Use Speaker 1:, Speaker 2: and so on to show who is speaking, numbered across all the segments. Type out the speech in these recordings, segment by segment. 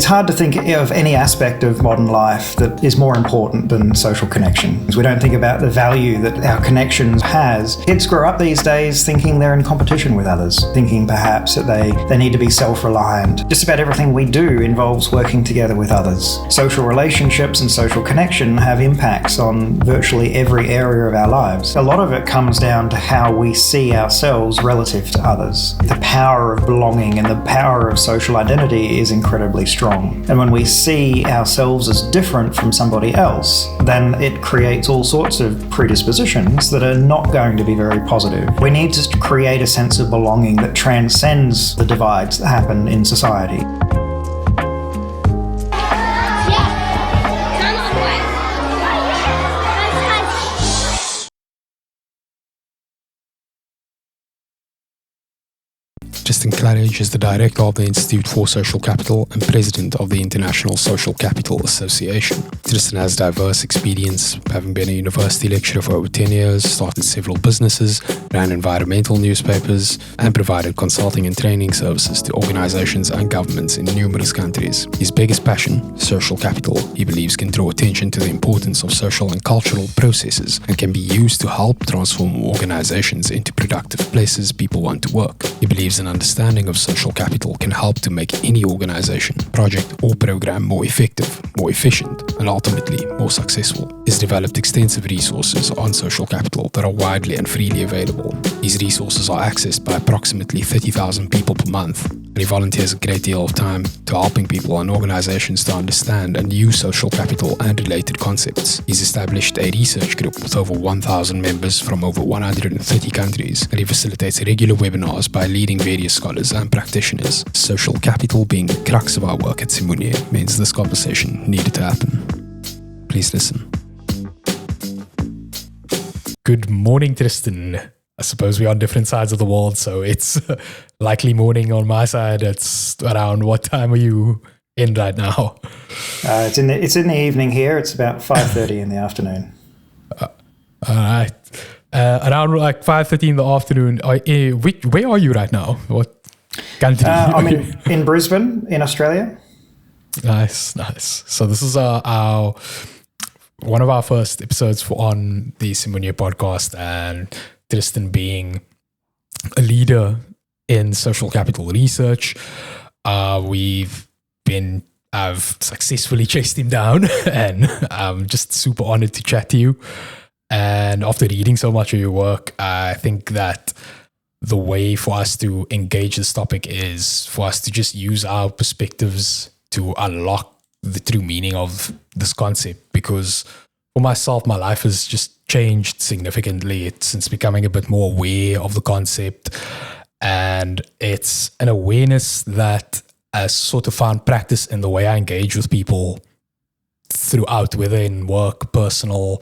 Speaker 1: It's hard to think of any aspect of modern life that is more important than social connection. We don't think about the value that our connections has. Kids grow up these days thinking they're in competition with others, thinking perhaps that they need to be self-reliant. Just about everything we do involves working together with others. Social relationships and social connection have impacts on virtually every area of our lives. A lot of it comes down to how we see ourselves relative to others. The power of belonging and the power of social identity is incredibly strong. And when we see ourselves as different from somebody else, then it creates all sorts of predispositions that are not going to be very positive. We need to create a sense of belonging that transcends the divides that happen in society.
Speaker 2: Tristan Claridge is the director of the Institute for Social Capital and president of the International Social Capital Association. Tristan has diverse experience, having been a university lecturer for over 10 years, started several businesses, ran environmental newspapers, and provided consulting and training services to organizations and governments in numerous countries. His biggest passion, social capital, he believes can draw attention to the importance of social and cultural processes and can be used to help transform organizations into productive places people want to work. He believes an understanding of social capital can help to make any organization, project, or program more effective, more efficient, and ultimately more successful. He's developed extensive resources on social capital that are widely and freely available. These resources are accessed by approximately 30,000 people per month, and he volunteers a great deal of time to helping people and organizations to understand and use social capital and related concepts. He's established a research group with over 1,000 members from over 130 countries, and he facilitates regular webinars by leading various scholars and practitioners. Social capital being the crux of our work at Simunye means this conversation needed to happen. Please listen. Good morning, Tristan. I suppose we're on different sides of the world, so it's likely morning on my side. It's around, what time are you in right now?
Speaker 1: It's in the evening here. It's about 5:30 in the afternoon.
Speaker 2: All right. Around like 5:30 in the afternoon. Where are you right now? What country?
Speaker 1: I'm in Brisbane, in Australia.
Speaker 2: Nice. So this is our one of our first episodes on the Simunye podcast, and Tristan being a leader in social capital research. I've successfully chased him down, and I'm just super honored to chat to you. And after reading so much of your work, I think that the way for us to engage this topic is for us to just use our perspectives to unlock the true meaning of this concept. Because for myself, my life has just changed significantly since becoming a bit more aware of the concept. And it's an awareness that has sort of found practice in the way I engage with people throughout, whether in work, personal,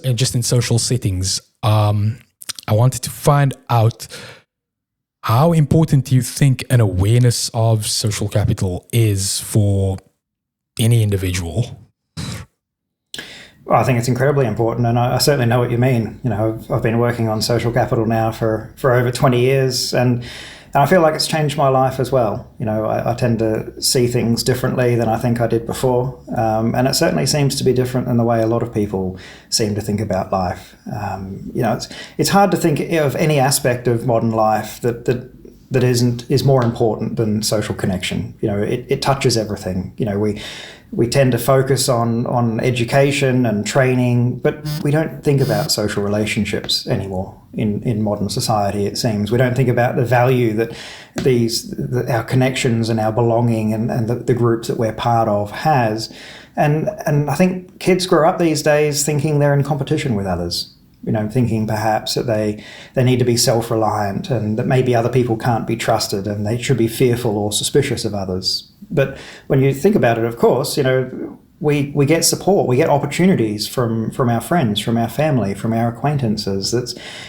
Speaker 2: and just in social settings. I wanted to find out, how important do you think an awareness of social capital is for any individual?
Speaker 1: Well, I think it's incredibly important, and I certainly know what you mean. You know, I've been working on social capital now for over 20 years, and I feel like it's changed my life as well. You know, I tend to see things differently than I think I did before, and it certainly seems to be different in the way a lot of people seem to think about life. You know, it's hard to think of any aspect of modern life that is more important than social connection. You know, it touches everything. You know, we tend to focus on education and training, but we don't think about social relationships anymore in modern society, it seems. We don't think about the value that our connections and our belonging and the groups that we're part of has. And I think kids grow up these days thinking they're in competition with others. You know, thinking perhaps that they need to be self-reliant and that maybe other people can't be trusted and they should be fearful or suspicious of others. But when you think about it, of course, you know, we get support, we get opportunities from our friends, from our family, from our acquaintances.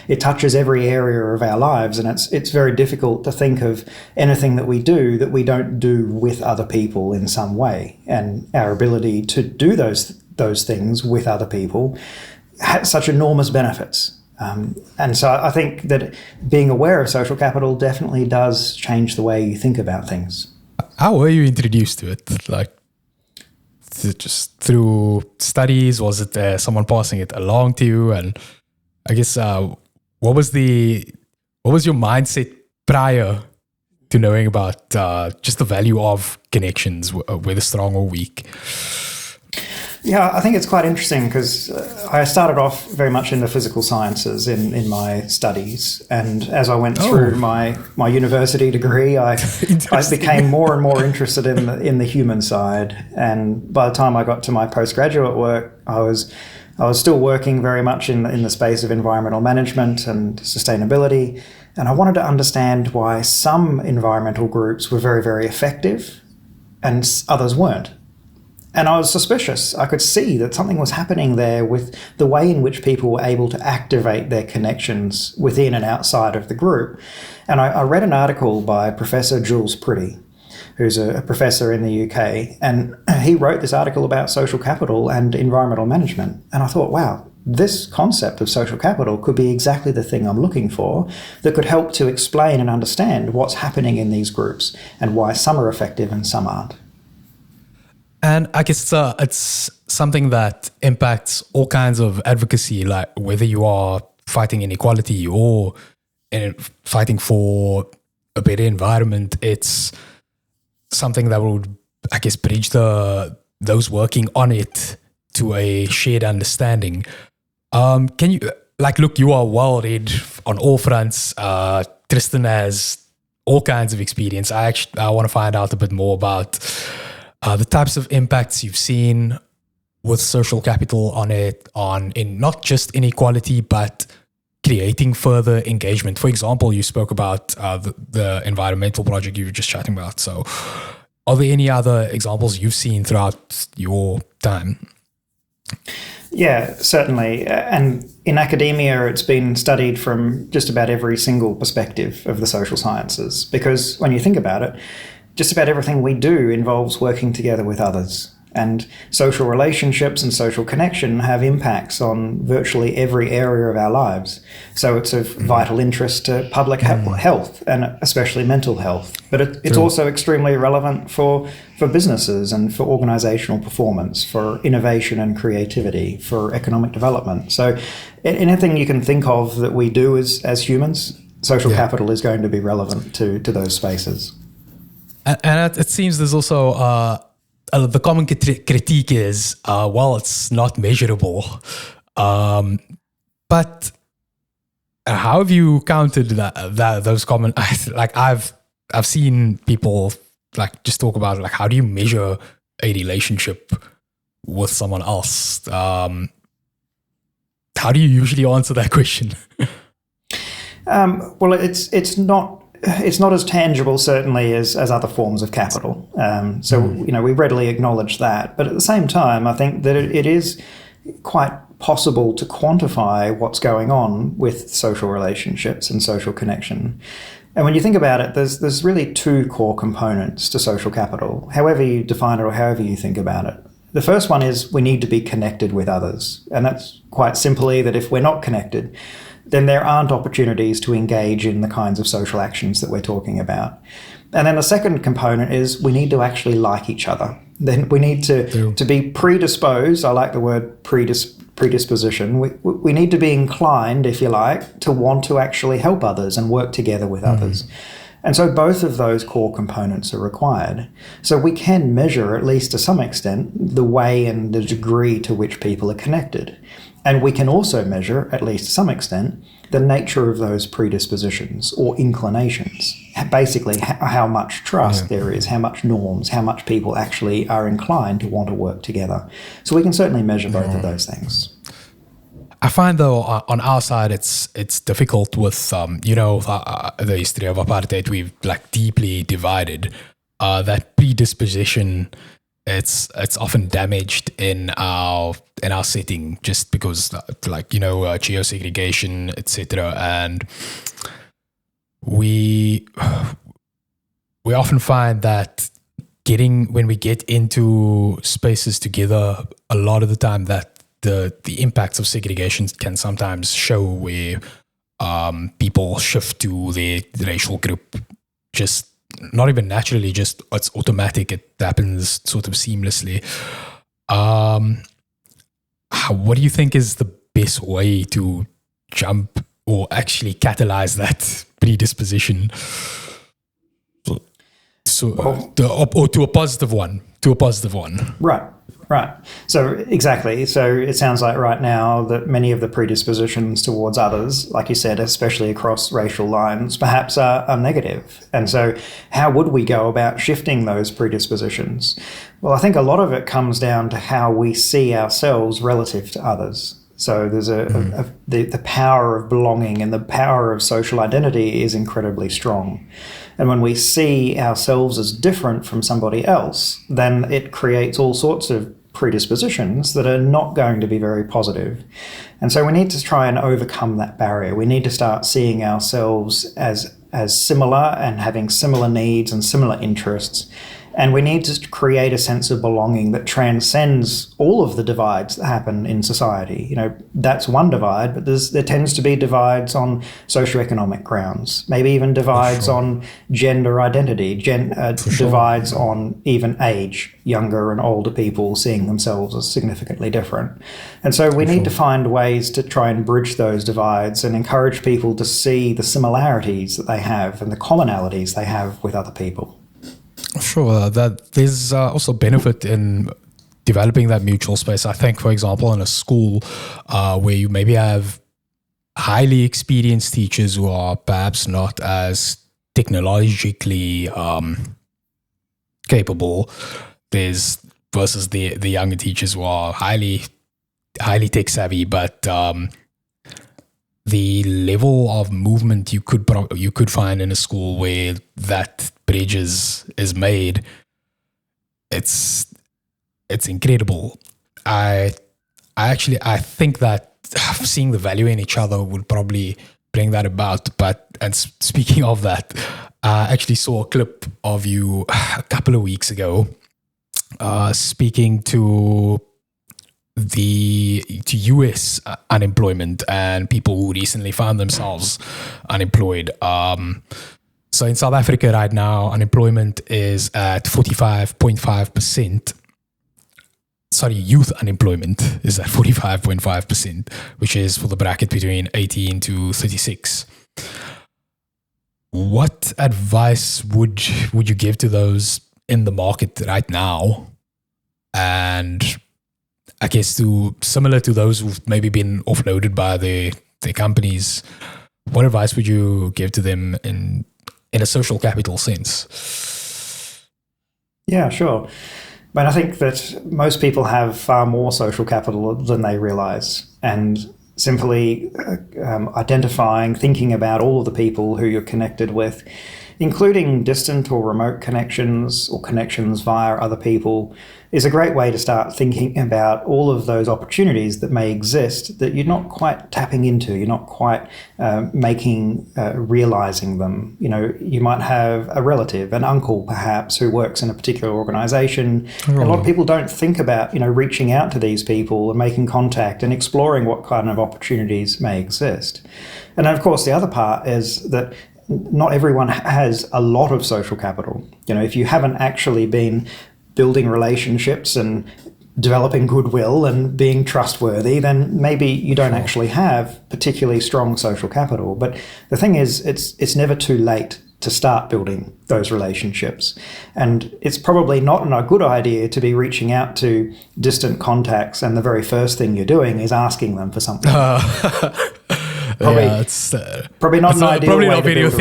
Speaker 1: It touches every area of our lives, and it's very difficult to think of anything that we do that we don't do with other people in some way. And our ability to do those things with other people had such enormous benefits. And so I think that being aware of social capital definitely does change the way you think about things.
Speaker 2: How were you introduced to it? Like, just through studies? Was it someone passing it along to you? And I guess what was your mindset prior to knowing about just the value of connections, whether strong or weak?
Speaker 1: Yeah, I think it's quite interesting because I started off very much in the physical sciences in my studies, and as I went through my university degree, I became more and more interested in the human side. And by the time I got to my postgraduate work, I was still working very much in the space of environmental management and sustainability, and I wanted to understand why some environmental groups were very, very effective and others weren't. And I was suspicious. I could see that something was happening there with the way in which people were able to activate their connections within and outside of the group. And I read an article by Professor Julius Baer, who's a professor in the UK, and he wrote this article about social capital and environmental management. And I thought, wow, this concept of social capital could be exactly the thing I'm looking for that could help to explain and understand what's happening in these groups and why some are effective and some aren't.
Speaker 2: And I guess it's something that impacts all kinds of advocacy, like whether you are fighting inequality or fighting for a better environment. It's something that would, I guess, bridge those working on it to a shared understanding. Can you, look, you are well read on all fronts. Tristan has all kinds of experience. I want to find out a bit more about the types of impacts you've seen with social capital in not just inequality, but creating further engagement. For example, you spoke about the environmental project you were just chatting about. So are there any other examples you've seen throughout your time?
Speaker 1: Yeah, certainly. And in academia, it's been studied from just about every single perspective of the social sciences, because when you think about it, just about everything we do involves working together with others. And social relationships and social connection have impacts on virtually every area of our lives. So it's of vital interest to public health and especially mental health. But it's also extremely relevant for businesses and for organizational performance, for innovation and creativity, for economic development. So anything you can think of that we do as humans, social capital is going to be relevant to those spaces.
Speaker 2: And it seems there's also the common critique is, well, it's not measurable. But how have you counted those common? Like I've seen people just talk about how do you measure a relationship with someone else? How do you usually answer that question?
Speaker 1: Well, it's not as tangible, certainly, as other forms of capital. We readily acknowledge that. But at the same time, I think that it is quite possible to quantify what's going on with social relationships and social connection. And when you think about it, there's really two core components to social capital, however you define it or however you think about it. The first one is we need to be connected with others. And that's quite simply that if we're not connected, then there aren't opportunities to engage in the kinds of social actions that we're talking about. And then the second component is we need to actually like each other. Then we need to be predisposed. I like the word predisposition. We need to be inclined, if you like, to want to actually help others and work together with others. And so both of those core components are required. So we can measure, at least to some extent, the way and the degree to which people are connected. And we can also measure, at least to some extent, the nature of those predispositions or inclinations. Basically, how much trust there is, how much norms, how much people actually are inclined to want to work together. So we can certainly measure both of those things.
Speaker 2: I find, though, on our side, it's difficult with, the history of apartheid. We've deeply divided. That predisposition, it's often damaged in our setting just because, geosegregation, etc. And we often find that when we get into spaces together, a lot of the time that the impacts of segregation can sometimes show where people shift to the racial group just not even naturally, just it's automatic. It happens sort of seamlessly. What do you think is the best way to jump or actually catalyze that predisposition? Or to a positive one.
Speaker 1: Right. So exactly. So it sounds like right now that many of the predispositions towards others, like you said, especially across racial lines, perhaps are negative. And so how would we go about shifting those predispositions? Well, I think a lot of it comes down to how we see ourselves relative to others. So there's the power of belonging and the power of social identity is incredibly strong. And when we see ourselves as different from somebody else, then it creates all sorts of predispositions that are not going to be very positive. And so we need to try and overcome that barrier. We need to start seeing ourselves as similar and having similar needs and similar interests. And we need to create a sense of belonging that transcends all of the divides that happen in society. You know, that's one divide, but there tends to be divides on socioeconomic grounds, maybe even divides on gender identity, divides on even age, younger and older people seeing themselves as significantly different. And so we need to find ways to try and bridge those divides and encourage people to see the similarities that they have and the commonalities they have with other people.
Speaker 2: Sure, that there's also benefit in developing that mutual space. I think, for example, in a school where you maybe have highly experienced teachers who are perhaps not as technologically capable, versus the younger teachers who are highly tech savvy, but the level of movement you could find in a school where that bridge is made, it's incredible. I think that seeing the value in each other would probably bring that about. And speaking of that, I actually saw a clip of you a couple of weeks ago speaking to US unemployment and people who recently found themselves unemployed. So in South Africa right now, unemployment is at 45.5%. Sorry, youth unemployment is at 45.5%, which is for the bracket between 18 to 36. What advice would you give to those in the market right now? And I guess similar to those who've maybe been offloaded by their companies, what advice would you give to them in a social capital sense?
Speaker 1: Yeah, sure. But I think that most people have far more social capital than they realize. And simply identifying, thinking about all of the people who you're connected with, including distant or remote connections or connections via other people, is a great way to start thinking about all of those opportunities that may exist that you're not quite tapping into, you're not quite realizing them. You know, you might have a relative, an uncle perhaps, who works in a particular organization. A lot of people don't think about, reaching out to these people and making contact and exploring what kind of opportunities may exist. And then, of course, the other part is that not everyone has a lot of social capital. If you haven't actually been building relationships and developing goodwill and being trustworthy, then maybe you don't actually have particularly strong social capital. But the thing is, it's never too late to start building those relationships. And it's probably not a good idea to be reaching out to distant contacts and the very first thing you're doing is asking them for something. Probably not an ideal way to build a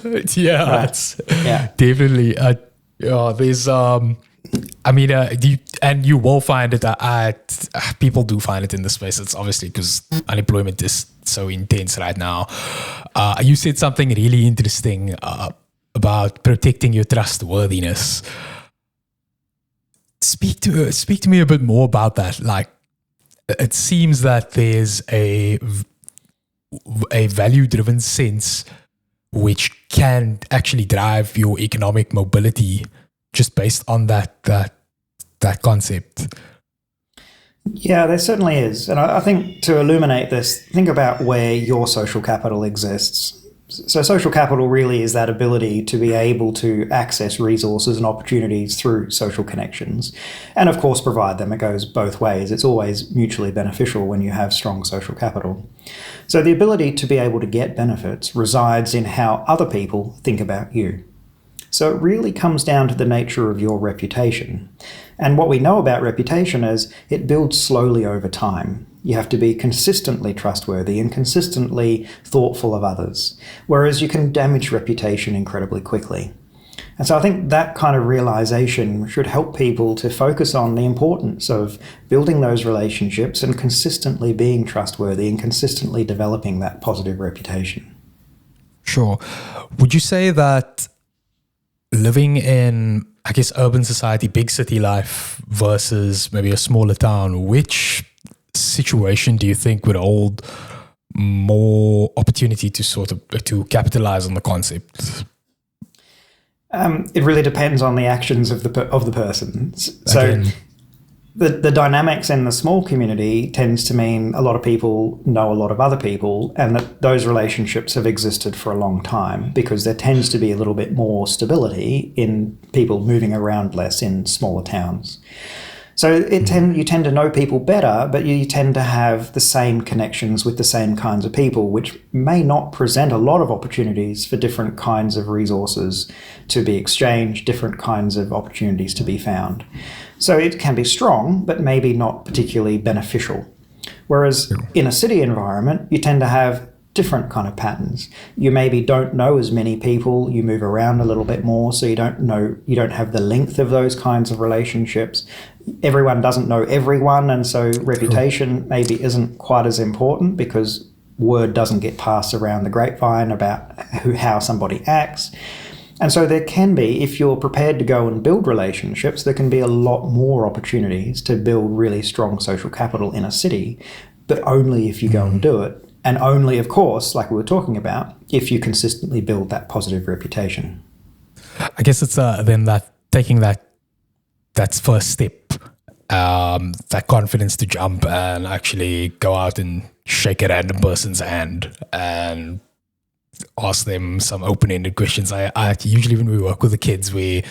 Speaker 1: relationship.
Speaker 2: Definitely. There's you will find it people do find it in the space. It's obviously because unemployment is so intense right now. You said something really interesting about protecting your trustworthiness. Speak to me a bit more about that. Like, it seems that there's a value-driven sense which can actually drive your economic mobility just based on that concept.
Speaker 1: Yeah, there certainly is. And I think to illuminate this, think about where your social capital exists. So social capital really is that ability to be able to access resources and opportunities through social connections, and of course provide them. It goes both ways. It's always mutually beneficial when you have strong social capital. So the ability to be able to get benefits resides in how other people think about you. So it really comes down to the nature of your reputation. And what we know about reputation is it builds slowly over time. You have to be consistently trustworthy and consistently thoughtful of others, whereas you can damage reputation incredibly quickly. And so I think that kind of realization should help people to focus on the importance of building those relationships and consistently being trustworthy and consistently developing that positive reputation.
Speaker 3: Sure. Would you say that living in, I guess, urban society, big city life versus maybe a smaller town, which situation do you think would hold more opportunity to to capitalize on the concept?
Speaker 1: It really depends on the actions of the person. So the dynamics in the small community tends to mean a lot of people know a lot of other people, and that those relationships have existed for a long time because there tends to be a little bit more stability in people moving around less in smaller towns. So you tend to know people better, but you tend to have the same connections with the same kinds of people, which may not present a lot of opportunities for different kinds of resources to be exchanged, different kinds of opportunities to be found. So it can be strong, but maybe not particularly beneficial. Whereas in a city environment, you tend to have different kind of patterns. You maybe don't know as many people, you move around a little bit more, so you don't have the length of those kinds of relationships. Everyone doesn't know everyone, and so reputation maybe isn't quite as important because word doesn't get passed around the grapevine about how somebody acts. And so there can be, if you're prepared to go and build relationships, there can be a lot more opportunities to build really strong social capital in a city, but only if you go and do it. And only, of course, like we were talking about, if you consistently build that positive reputation.
Speaker 3: I guess it's then that taking that's first step, that confidence to jump and actually go out and shake a random person's hand and ask them some open-ended questions. I usually, when we work with the kids, we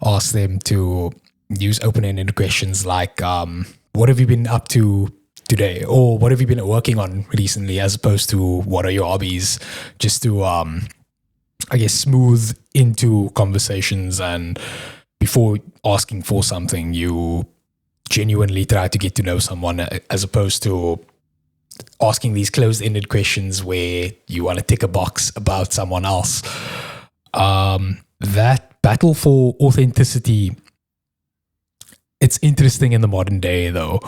Speaker 3: ask them to use open-ended questions like, what have you been up to today, or what have you been working on recently, as opposed to what are your hobbies, just to I guess smooth into conversations, and before asking for something you genuinely try to get to know someone, as opposed to asking these closed-ended questions where you want to tick a box about someone else. That battle for authenticity, it's interesting in the modern day though.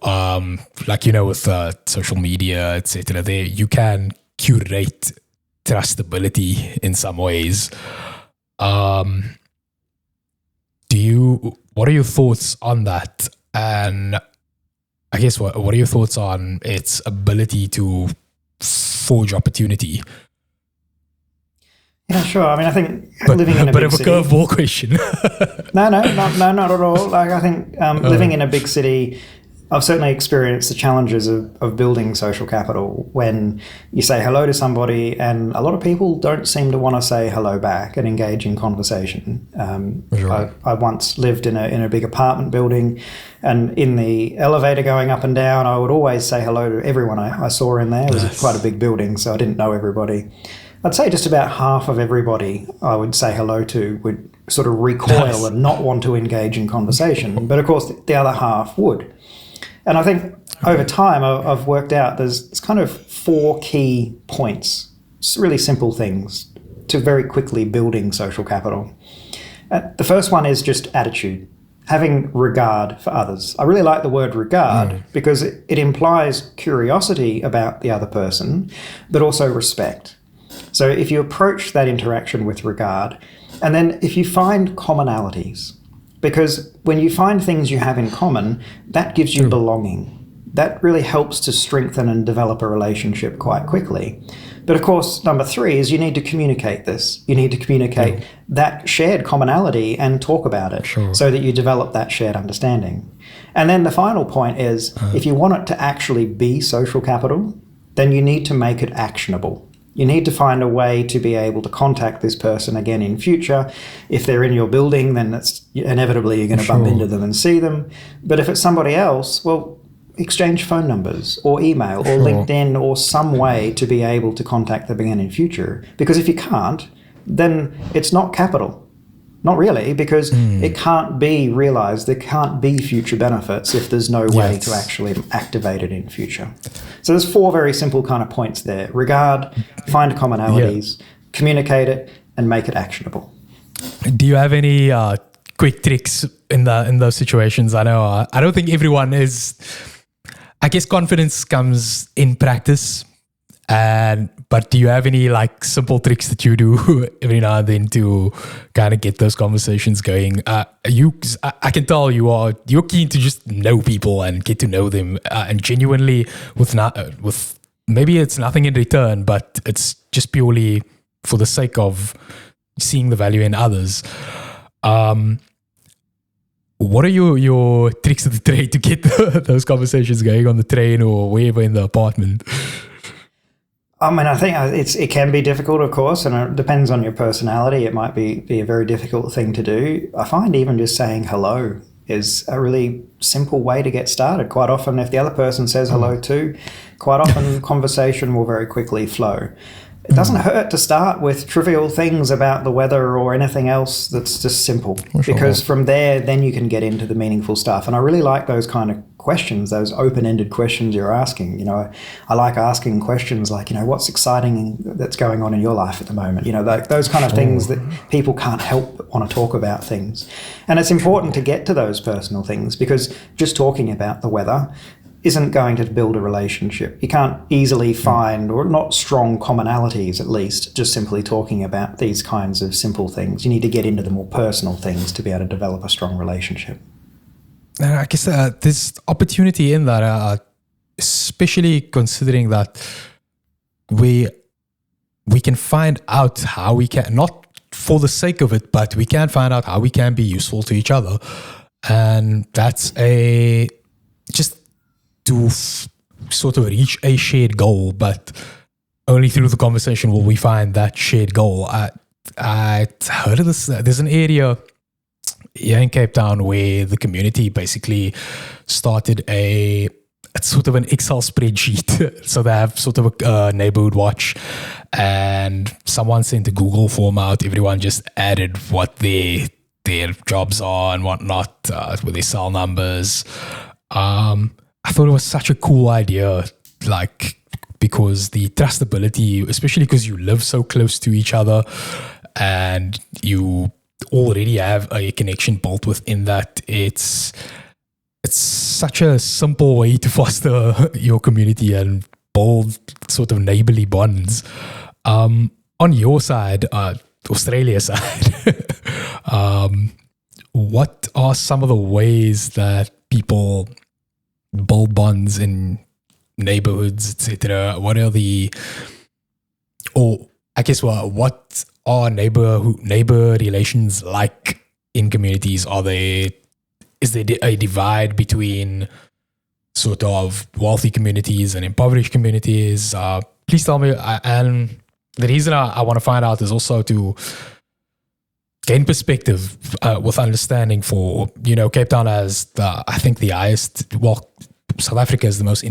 Speaker 3: Like, with social media, etc., there you can curate trustability in some ways. What are your thoughts on that? And I guess what are your thoughts on its ability to forge opportunity?
Speaker 1: Yeah, sure. I mean, I think living in a
Speaker 3: bit
Speaker 1: big
Speaker 3: of a
Speaker 1: city,
Speaker 3: curveball question.
Speaker 1: No, not at all. Like, I think living in a big city, I've certainly experienced the challenges of building social capital when you say hello to somebody and a lot of people don't seem to want to say hello back and engage in conversation.
Speaker 3: Sure.
Speaker 1: I once lived in a big apartment building, and in the elevator going up and down, I would always say hello to everyone I saw in there. It was quite a big building, so I didn't know everybody. I'd say just about half of everybody I would say hello to would sort of recoil and not want to engage in conversation. But of course, the other half would. And I think over time, I've worked out there's kind of 4 key points, really simple things, to very quickly building social capital. The first one is just attitude, having regard for others. I really like the word regard because it implies curiosity about the other person, but also respect. So if you approach that interaction with regard, and then if you find commonalities, because when you find things you have in common, that gives you belonging. That really helps to strengthen and develop a relationship quite quickly. But of course, number 3 is you need to communicate this. You need to communicate that shared commonality and talk about it so that you develop that shared understanding. And then the final point is if you want it to actually be social capital, then you need to make it actionable. You need to find a way to be able to contact this person again in future. If they're in your building, then that's inevitably you're going to bump into them and see them. But if it's somebody else, well, exchange phone numbers or email or LinkedIn or some way to be able to contact them again in future. Because if you can't, then it's not capital. Not really, because it can't be realized. There can't be future benefits if there's no way to actually activate it in future. So there's 4 very simple kind of points there. Regard, find commonalities, communicate it, and make it actionable.
Speaker 3: Do you have any quick tricks in those situations? I know I don't think everyone is. I guess confidence comes in practice. But do you have any like simple tricks that you do every now and then to kind of get those conversations going? I can tell you're keen to just know people and get to know them, and genuinely with maybe it's nothing in return, but it's just purely for the sake of seeing the value in others. What are your tricks of the trade to get those conversations going on the train or wherever in the apartment?
Speaker 1: I mean, I think it can be difficult, of course, and it depends on your personality. It might be a very difficult thing to do. I find even just saying hello is a really simple way to get started. Quite often, if the other person says hello too, quite often conversation will very quickly flow. It doesn't hurt to start with trivial things about the weather or anything else that's just simple, because from there, then you can get into the meaningful stuff. And I really like those kind of questions, those open-ended questions you're asking. You know, I like asking questions like, you know, what's exciting that's going on in your life at the moment? You know, those kind of things that people can't help but want to talk about things. And it's important to get to those personal things, because just talking about the weather isn't going to build a relationship. You can't easily find, or not strong commonalities at least, just simply talking about these kinds of simple things. You need to get into the more personal things to be able to develop a strong relationship.
Speaker 3: And I guess there's opportunity in that, especially considering that we can find out how we can, not for the sake of it, but we can find out how we can be useful to each other. And that's just to sort of reach a shared goal, but only through the conversation will we find that shared goal. I heard of this. There's an area here in Cape Town where the community basically started it's sort of an Excel spreadsheet. So they have sort of a neighborhood watch, and someone sent a Google form out. Everyone just added what their jobs are and whatnot, with their cell numbers. I thought it was such a cool idea, like, because the trustability, especially because you live so close to each other and you already have a connection built within that, it's such a simple way to foster your community and build sort of neighborly bonds. On your side, Australia side, what are some of the ways that people build bonds in neighborhoods, etc.? What are what are neighbor relations like in communities? Is there a divide between sort of wealthy communities and impoverished communities? Please tell me. And the reason I want to find out is also to gain perspective with understanding. For, you know, Cape Town has I think the highest, South Africa is the most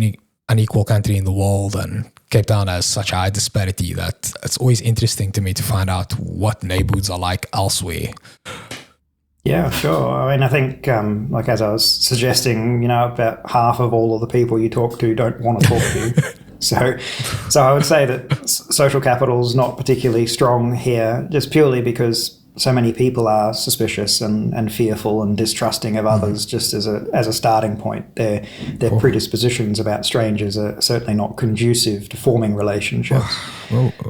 Speaker 3: unequal country in the world, and Cape Town has such high disparity that it's always interesting to me to find out what neighborhoods are like elsewhere.
Speaker 1: Yeah, sure. I mean, I think, like as I was suggesting, you know, about half of all of the people you talk to don't want to talk to you. So I would say that social capital is not particularly strong here, just purely because so many people are suspicious and fearful and distrusting of others. Just as a starting point, their predispositions about strangers are certainly not conducive to forming relationships.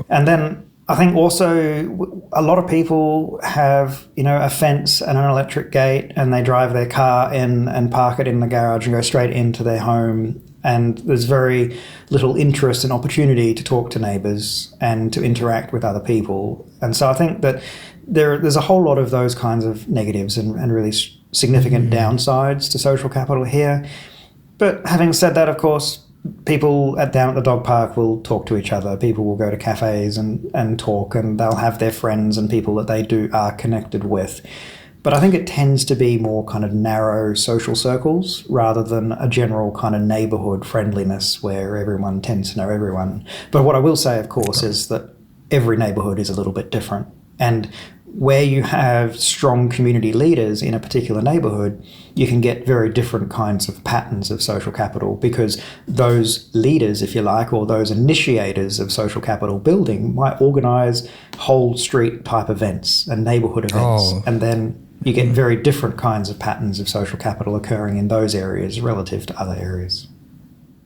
Speaker 1: And then I think also a lot of people have, you know, a fence and an electric gate, and they drive their car in and park it in the garage and go straight into their home. And there's very little interest and opportunity to talk to neighbours and to interact with other people. And so I think that there's a whole lot of those kinds of negatives and really significant downsides to social capital here. But having said that, of course, people down at the dog park will talk to each other. People will go to cafes and talk, and they'll have their friends and people that they are connected with. But I think it tends to be more kind of narrow social circles rather than a general kind of neighbourhood friendliness where everyone tends to know everyone. But what I will say, of course, is that every neighbourhood is a little bit different. And where you have strong community leaders in a particular neighbourhood, you can get very different kinds of patterns of social capital, because those leaders, if you like, or those initiators of social capital building might organise whole street type events and neighbourhood events. And then you get very different kinds of patterns of social capital occurring in those areas relative to other areas.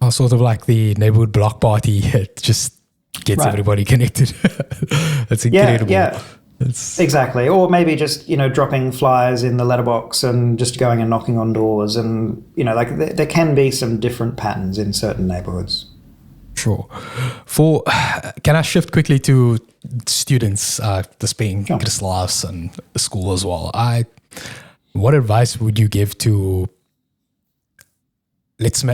Speaker 3: Oh, sort of like the neighbourhood block party. It just gets everybody connected. That's incredible.
Speaker 1: Yeah. Exactly. Or maybe just, dropping flyers in the letterbox and just going and knocking on doors. And, there can be some different patterns in certain neighbourhoods.
Speaker 3: Sure. Can I shift quickly to students, this being Christel House and the school as well? What advice would you give to, let's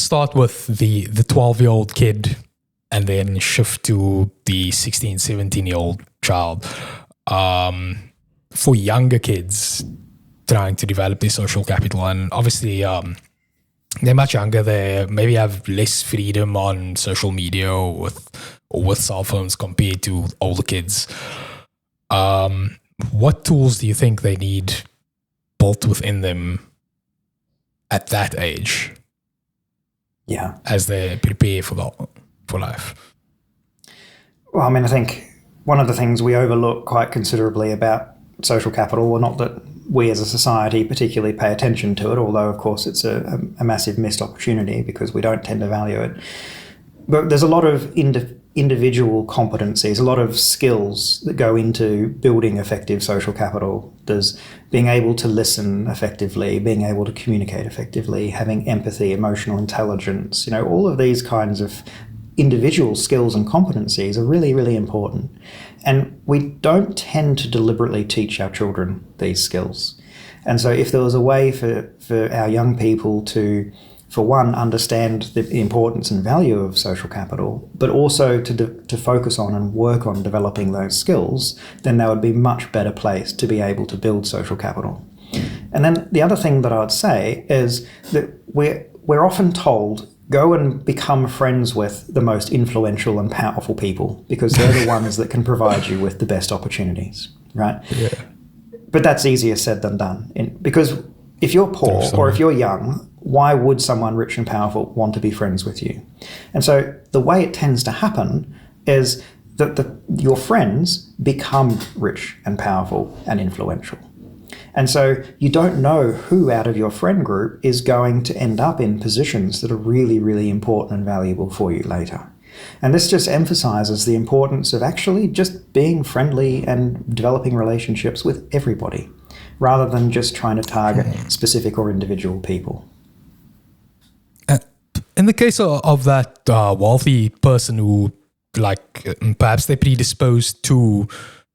Speaker 3: start with the 12-year-old kid and then shift to the 16, 17-year-old child. For younger kids trying to develop their social capital, and obviously they're much younger, they maybe have less freedom on social media or with cell phones compared to older kids. What tools do you think they need built within them at that age?
Speaker 1: Yeah.
Speaker 3: As they prepare for life?
Speaker 1: Well, I think one of the things we overlook quite considerably about social capital, well, not that we as a society particularly pay attention to it, although of course it's a massive missed opportunity because we don't tend to value it. But there's a lot of individual competencies, a lot of skills that go into building effective social capital. There's being able to listen effectively, being able to communicate effectively, having empathy, emotional intelligence, all of these kinds of individual skills and competencies are really, really important. And we don't tend to deliberately teach our children these skills. And so if there was a way for our young people to, for one, understand the importance and value of social capital, but also to focus on and work on developing those skills, then they would be much better placed to be able to build social capital. And then the other thing that I would say is that we're often told, go and become friends with the most influential and powerful people because they're the ones that can provide you with the best opportunities, right?
Speaker 3: Yeah.
Speaker 1: But that's easier said than done. Because if you're poor or if you're young, why would someone rich and powerful want to be friends with you? And so the way it tends to happen is that your friends become rich and powerful and influential. And so you don't know who out of your friend group is going to end up in positions that are really, really important and valuable for you later. And this just emphasizes the importance of actually just being friendly and developing relationships with everybody, rather than just trying to target specific or individual people.
Speaker 3: In the case of that wealthy person who, perhaps they're predisposed to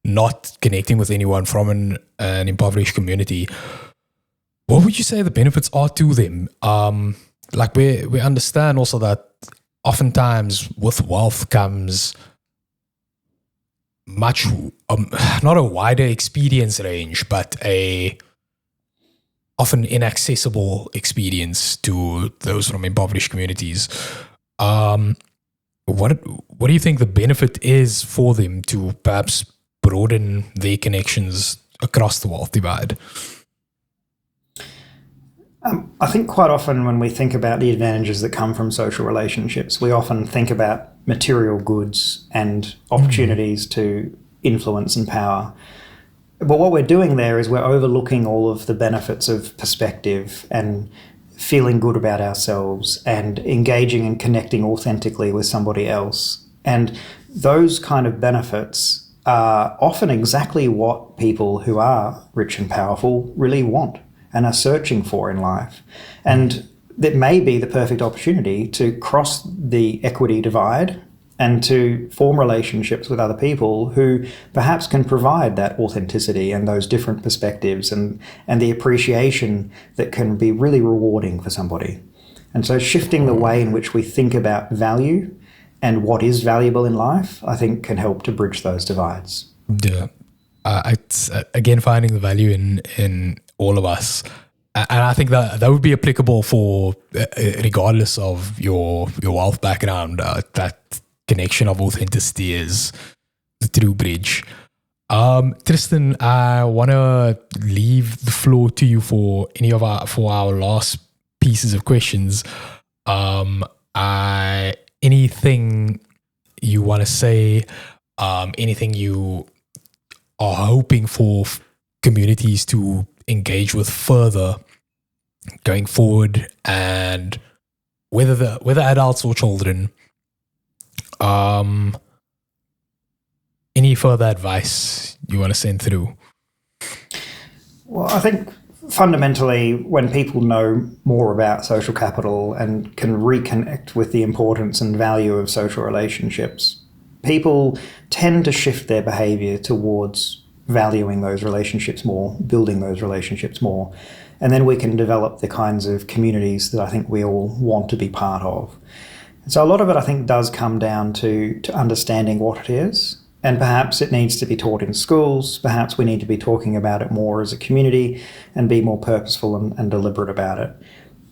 Speaker 3: not connecting with anyone from an impoverished community, what would you say the benefits are to them? We understand also that oftentimes with wealth comes much, not a wider experience range, but a often inaccessible experience to those from impoverished communities. What do you think the benefit is for them to perhaps broaden their connections across the wealth divide?
Speaker 1: I think quite often when we think about the advantages that come from social relationships, we often think about material goods and opportunities to influence and power. But what we're doing there is we're overlooking all of the benefits of perspective and feeling good about ourselves and engaging and connecting authentically with somebody else. And those kind of benefits are often exactly what people who are rich and powerful really want and are searching for in life. And that may be the perfect opportunity to cross the equity divide and to form relationships with other people who perhaps can provide that authenticity and those different perspectives and the appreciation that can be really rewarding for somebody. And so shifting the way in which we think about value and what is valuable in life, I think can help to bridge those divides.
Speaker 3: Yeah. It's again finding the value in all of us, and I think that would be applicable for regardless of your wealth background. That connection of authenticity is the true bridge. Tristan, I want to leave the floor to you for our last pieces of questions. Anything you want to say? Anything you are hoping for communities to engage with further going forward, and whether adults or children, any further advice you want to send through?
Speaker 1: Well, I think fundamentally, when people know more about social capital and can reconnect with the importance and value of social relationships, people tend to shift their behavior towards valuing those relationships more, building those relationships more. And then we can develop the kinds of communities that I think we all want to be part of. So a lot of it, I think, does come down to understanding what it is. And perhaps it needs to be taught in schools. Perhaps we need to be talking about it more as a community and be more purposeful and deliberate about it.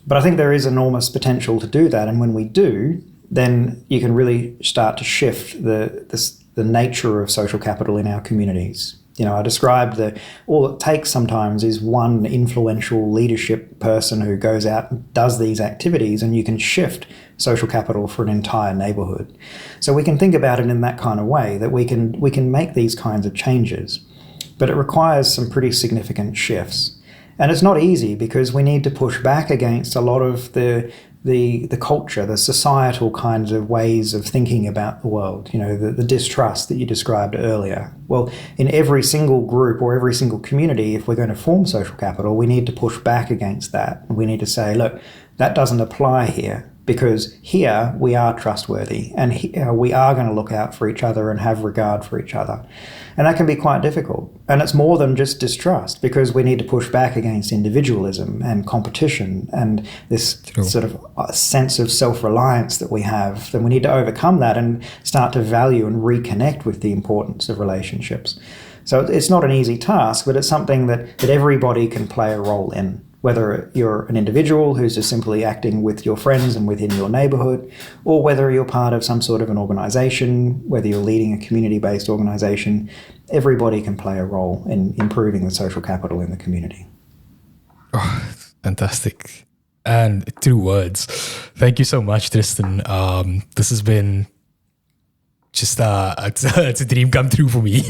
Speaker 1: But I think there is enormous potential to do that. And when we do, then you can really start to shift the nature of social capital in our communities. You know, I described that all it takes sometimes is one influential leadership person who goes out and does these activities, and you can shift social capital for an entire neighbourhood. So we can think about it in that kind of way, that we can make these kinds of changes, but it requires some pretty significant shifts. And it's not easy because we need to push back against a lot of the culture, the societal kinds of ways of thinking about the world, you know, the distrust that you described earlier. Well, in every single group or every single community, if we're going to form social capital, we need to push back against that. We need to say, look, that doesn't apply here, because here we are trustworthy and here we are going to look out for each other and have regard for each other. And that can be quite difficult. And it's more than just distrust, because we need to push back against individualism and competition and this sort of sense of self-reliance that we have. Then we need to overcome that and start to value and reconnect with the importance of relationships. So it's not an easy task, but it's something that everybody can play a role in. Whether you're an individual who's just simply acting with your friends and within your neighbourhood, or whether you're part of some sort of an organisation, whether you're leading a community-based organisation, everybody can play a role in improving the social capital in the community.
Speaker 3: Oh, fantastic. And 2 words. Thank you so much, Tristan. This has been just it's a dream come true for me.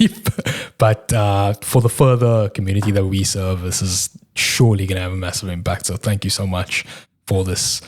Speaker 3: But for the further community that we serve, this is surely going to have a massive impact. So thank you so much for this.